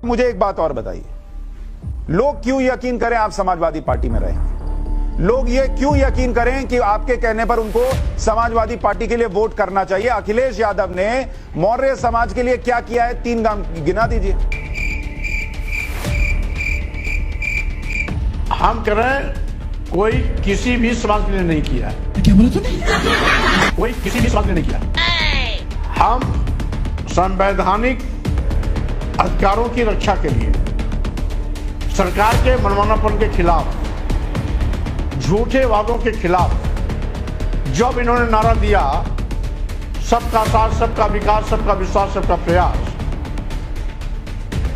मुझे एक बात और बताइए, लोग क्यों यकीन करें आप समाजवादी पार्टी में रहेंगे? लोग ये क्यों यकीन करें कि आपके कहने पर उनको समाजवादी पार्टी के लिए वोट करना चाहिए? अखिलेश यादव ने मौर्य समाज के लिए क्या किया है, 3 काम गिना दीजिए। हम कह रहे हैं कोई किसी भी समाज के लिए नहीं किया है। क्या बोला तूने? कोई किसी भी समाज के लिए नहीं किया। हम संवैधानिक अधिकारों की रक्षा के लिए सरकार के मनमानापन के खिलाफ, झूठे वादों के खिलाफ जब इन्होंने नारा दिया सबका साथ, सबका विकास, सबका विश्वास, सबका प्रयास,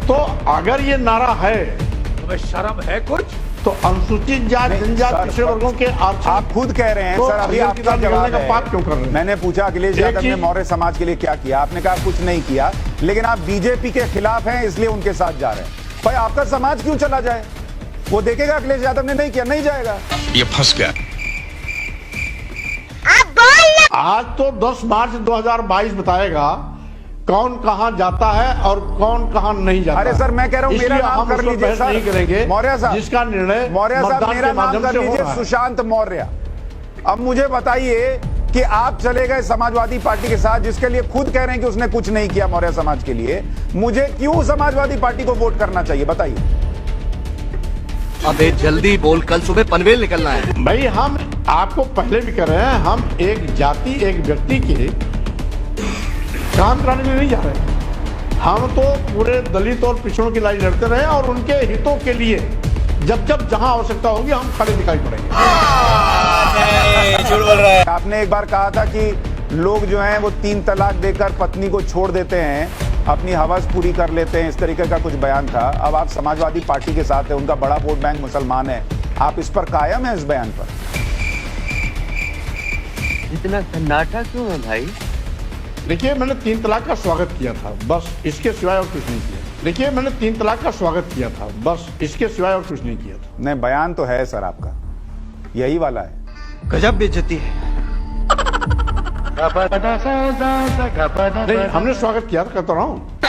तो अगर ये नारा है तुम्हें शर्म है कुछ? तो अनुसूचित जाति, जनजाति, पिछड़े वर्गों के आप खुद कह रहे हैं तो सर, अभी आपका जवाब का है। बात क्यों कर रहे हैं? मैंने पूछा अखिलेश यादव ने मौर्य समाज के लिए क्या किया, आपने कहा कुछ नहीं किया, लेकिन आप बीजेपी के खिलाफ हैं इसलिए उनके साथ जा रहे हैं। भाई आपका समाज क्यों चला जाए? वो देखेगा अखिलेश यादव ने नहीं किया, नहीं जाएगा। ये फंस गया। आज तो 10 मार्च 2022 बताएगा कौन कहां जाता है और कौन कहां नहीं जाता। अरे सर मैं कह रहा हूं मेरा नाम कर लीजिए सर, नहीं करेंगे मौर्य साहब, जिसका निर्णय मौर्य साहब मेरा नाम कर लीजिए, सुशांत मौर्य। अब मुझे बताइए कि आप चले गए समाजवादी पार्टी के साथ, जिसके लिए खुद कह रहे हैं कि उसने कुछ नहीं किया मौर्य समाज के लिए, मुझे क्यों समाजवादी पार्टी को वोट करना चाहिए बताइए? अबे जल्दी बोल, कल सुबह पनवेल निकलना है। भाई हम आपको पहले भी कर रहे हैं, हम एक जाति, एक व्यक्ति के काम कराने के लिए नहीं जा रहे। हम तो पूरे दलित और पिछड़ों की लड़ाई लड़ते रहे और उनके हितों के लिए जब जब जहां आवश्यकता होगी हम खड़े दिखाई पड़ेंगे। झूठ बोल रहा है। आपने एक बार कहा था कि लोग जो हैं वो 3 तलाक देकर पत्नी को छोड़ देते हैं, अपनी हवस पूरी कर लेते हैं, इस तरीके का कुछ बयान था। अब आप समाजवादी पार्टी के साथ हैं, उनका बड़ा वोट बैंक मुसलमान है, आप इस पर कायम है इस बयान पर? इतना सन्नाटा क्यों है भाई? देखिए मैंने 3 तलाक का स्वागत किया था, बस इसके सिवाय और कुछ नहीं किया। देखिए मैंने 3 तलाक का स्वागत किया था, बस इसके सिवाय और कुछ नहीं किया था। नहीं, बयान तो है सर आपका, यही वाला है। गजब बेइज्जती है। नहीं, हमने स्वागत किया था, कहता रहा हूँ।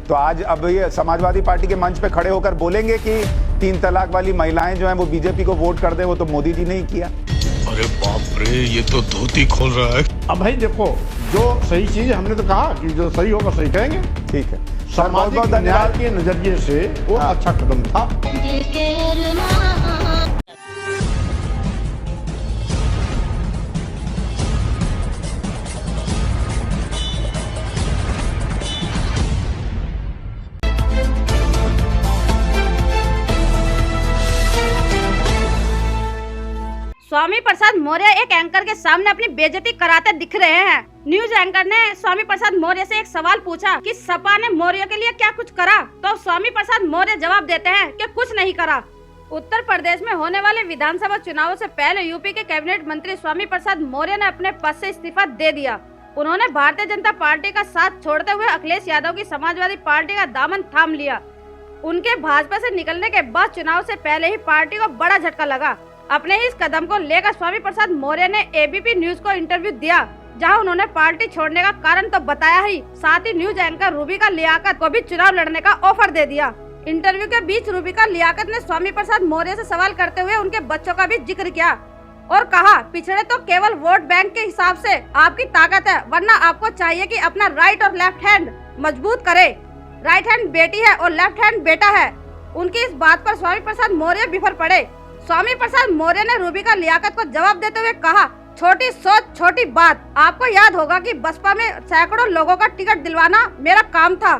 तो आज अब ये समाजवादी पार्टी के मंच पे खड़े होकर बोलेंगे कि 3 तलाक वाली महिलाएं जो हैं वो बीजेपी को वोट कर दें, वो तो मोदी जी ने ही किया। अरे बाप रे, ये तो धोती खोल रहा है। अब भाई देखो, जो सही चीज हमने तो कहा कि जो सही होगा सही कहेंगे। ठीक है, सामाजिक न्याय के नजरिए से वो अच्छा कदम था। स्वामी प्रसाद मौर्य एक एंकर के सामने अपनी बेइज्जती कराते दिख रहे हैं। न्यूज एंकर ने स्वामी प्रसाद मौर्य से एक सवाल पूछा कि सपा ने मौर्य के लिए क्या कुछ करा, तो स्वामी प्रसाद मौर्य जवाब देते हैं कि कुछ नहीं करा। उत्तर प्रदेश में होने वाले विधानसभा चुनावों से पहले यूपी के कैबिनेट मंत्री स्वामी प्रसाद मौर्य ने अपने पद से इस्तीफा दे दिया। उन्होंने भारतीय जनता पार्टी का साथ छोड़ते हुए अखिलेश यादव की समाजवादी पार्टी का दामन थाम लिया। उनके भाजपा से निकलने के बाद चुनाव से पहले ही पार्टी को बड़ा झटका लगा। अपने इस कदम को लेकर स्वामी प्रसाद मौर्य ने एबीपी न्यूज को इंटरव्यू दिया, जहां उन्होंने पार्टी छोड़ने का कारण तो बताया ही, साथ ही न्यूज एंकर रूबिका लियाकत को भी चुनाव लड़ने का ऑफर दे दिया। इंटरव्यू के बीच रूबिका लियाकत ने स्वामी प्रसाद मौर्य से सवाल करते हुए उनके बच्चों का भी जिक्र किया और कहा, पिछड़े तो केवल वोट बैंक के हिसाब से आपकी ताकत है, वरना आपको चाहिए कि अपना राइट और लेफ्ट हैंड मजबूत करे। राइट हैंड बेटी है और लेफ्ट हैंड बेटा है। उनकी इस बात पर स्वामी प्रसाद मौर्य बिफर पड़े। स्वामी प्रसाद मौर्य ने रूबिका लियाकत को जवाब देते हुए कहा, छोटी सोच छोटी बात। आपको याद होगा कि बसपा में सैकड़ों लोगों का टिकट दिलवाना मेरा काम था।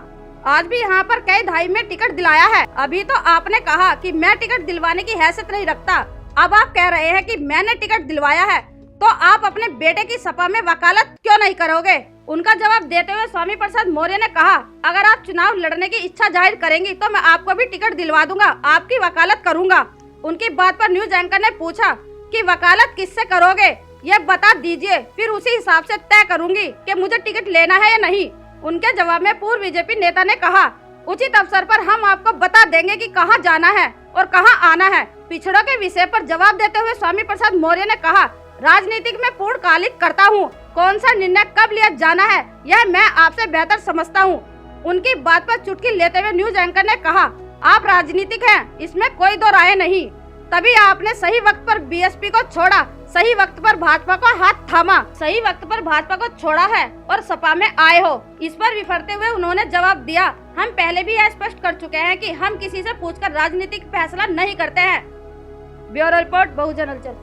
आज भी यहाँ पर कई धाई में टिकट दिलाया है। अभी तो आपने कहा कि मैं टिकट दिलवाने की हैसियत नहीं रखता, अब आप कह रहे हैं कि मैंने टिकट दिलवाया है, तो आप अपने बेटे की सपा में वकालत क्यों नहीं करोगे? उनका जवाब देते हुए स्वामी प्रसाद मौर्य ने कहा, अगर आप चुनाव लड़ने की इच्छा जाहिर करेंगी तो मैं आपको भी टिकट दिलवा दूंगा, आपकी वकालत करूंगा। उनकी बात पर न्यूज एंकर ने पूछा कि वकालत किससे करोगे, ये बता दीजिए, फिर उसी हिसाब से तय करूंगी कि मुझे टिकट लेना है या नहीं। उनके जवाब में पूर्व बीजेपी नेता ने कहा, उचित अवसर पर हम आपको बता देंगे कि कहां जाना है और कहां आना है। पिछड़ों के विषय पर जवाब देते हुए स्वामी प्रसाद मौर्य ने कहा, राजनीतिक में पूर्णकालिक करता हूं, कौन सा निर्णय कब लिया जाना है यह मैं आपसे बेहतर समझता हूं। उनकी बात पर चुटकी लेते हुए न्यूज एंकर ने कहा, आप राजनीतिक हैं, इसमें कोई दो राय नहीं। तभी आपने सही वक्त पर बीएसपी को छोड़ा, सही वक्त पर भाजपा को हाथ थामा, सही वक्त पर भाजपा को छोड़ा है और सपा में आए हो। इस पर विफरते हुए उन्होंने जवाब दिया, हम पहले भी यह स्पष्ट कर चुके हैं कि हम किसी से पूछकर राजनीतिक फैसला नहीं करते हैं। ब्यूरो रिपोर्ट, बहुजन हलचल।